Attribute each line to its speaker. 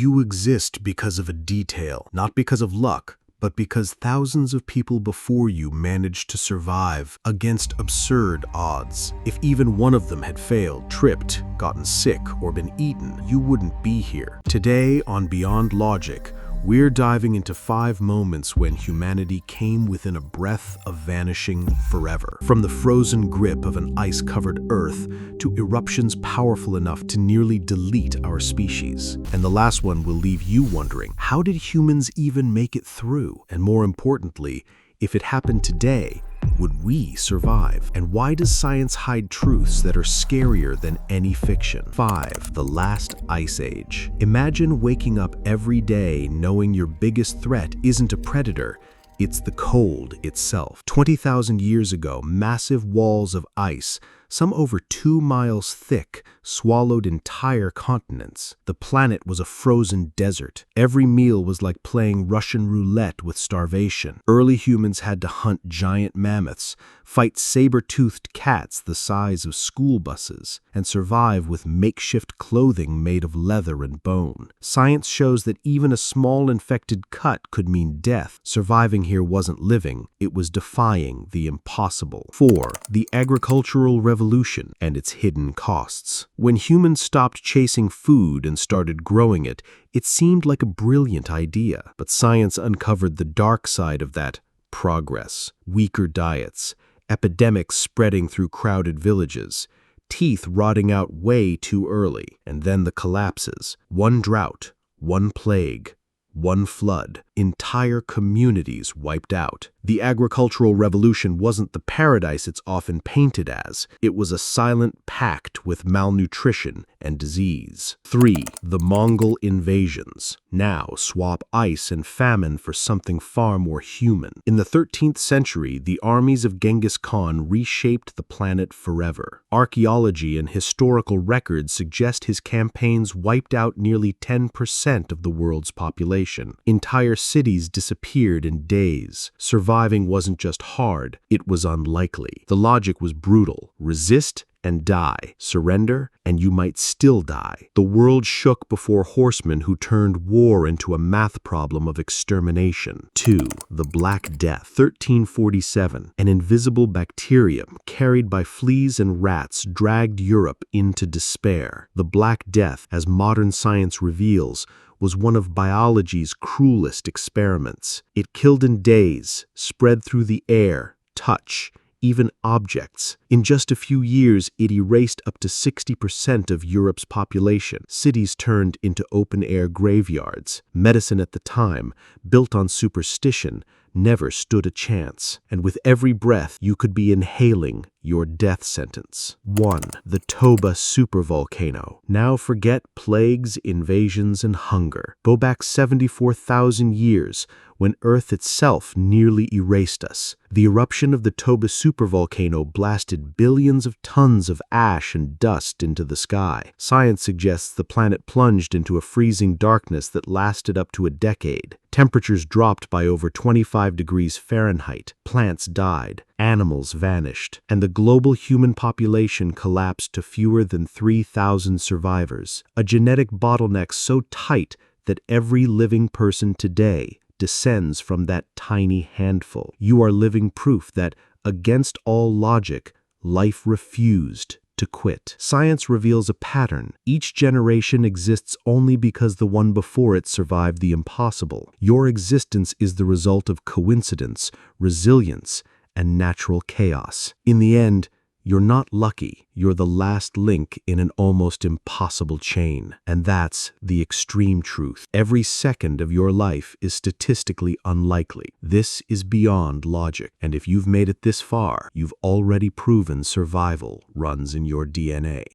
Speaker 1: You exist because of a detail, not because of luck, but because thousands of people before you managed to survive against absurd odds. If even one of them had failed, tripped, gotten sick, or been eaten, you wouldn't be here. Today on Beyond Logic, we're diving into 5 moments when humanity came within a breath of vanishing forever. From the frozen grip of an ice-covered Earth to eruptions powerful enough to nearly delete our species. And the last one will leave you wondering, how did humans even make it through? And more importantly, if it happened today, would we survive? And why does science hide truths that are scarier than any fiction? 5. The Last Ice Age. Imagine waking up every day knowing your biggest threat isn't a predator, it's the cold itself. 20,000 years ago, massive walls of ice, some over 2 miles thick, swallowed entire continents. The planet was a frozen desert. Every meal was like playing Russian roulette with starvation. Early humans had to hunt giant mammoths, fight saber-toothed cats the size of school buses, and survive with makeshift clothing made of leather and bone. Science shows that even a small infected cut could mean death. Surviving here wasn't living, it was defying the impossible. 4. The Agricultural Revolution and its hidden costs. When humans stopped chasing food and started growing it, it seemed like a brilliant idea. But science uncovered the dark side of that progress. Weaker diets, epidemics spreading through crowded villages, teeth rotting out way too early, and then the collapses. One drought, one plague, one flood, entire communities wiped out. The agricultural revolution wasn't the paradise it's often painted as. It was a silent pact with malnutrition and disease. 3. The Mongol Invasions. Now swap ice and famine for something far more human. In the 13th century, the armies of Genghis Khan reshaped the planet forever. Archaeology and historical records suggest his campaigns wiped out nearly 10% of the world's population. Entire cities disappeared in days. Surviving wasn't just hard, it was unlikely. The logic was brutal. Resist and die. Surrender, and you might still die. The world shook before horsemen who turned war into a math problem of extermination. 2. The Black Death. 1347. An invisible bacterium carried by fleas and rats dragged Europe into despair. The Black Death, as modern science reveals, was one of biology's cruelest experiments. It killed in days, spread through the air, touch, even objects. In just a few years, it erased up to 60% of Europe's population. Cities turned into open-air graveyards. Medicine at the time, built on superstition, never stood a chance. And with every breath, you could be inhaling your death sentence. 1. The Toba Supervolcano. Now forget plagues, invasions, and hunger. Go back 74,000 years, when Earth itself nearly erased us. The eruption of the Toba Supervolcano blasted billions of tons of ash and dust into the sky. Science suggests the planet plunged into a freezing darkness that lasted up to a decade. Temperatures dropped by over 25 degrees Fahrenheit. Plants died. Animals vanished. And the global human population collapsed to fewer than 3,000 survivors. A genetic bottleneck so tight that every living person today descends from that tiny handful. You are living proof that, against all logic, life refused to quit. Science reveals a pattern. Each generation exists only because the one before it survived the impossible. Your existence is the result of coincidence, resilience, and natural chaos. In the end, you're not lucky. You're the last link in an almost impossible chain. And that's the extreme truth. Every second of your life is statistically unlikely. This is beyond logic. And if you've made it this far, you've already proven survival runs in your DNA.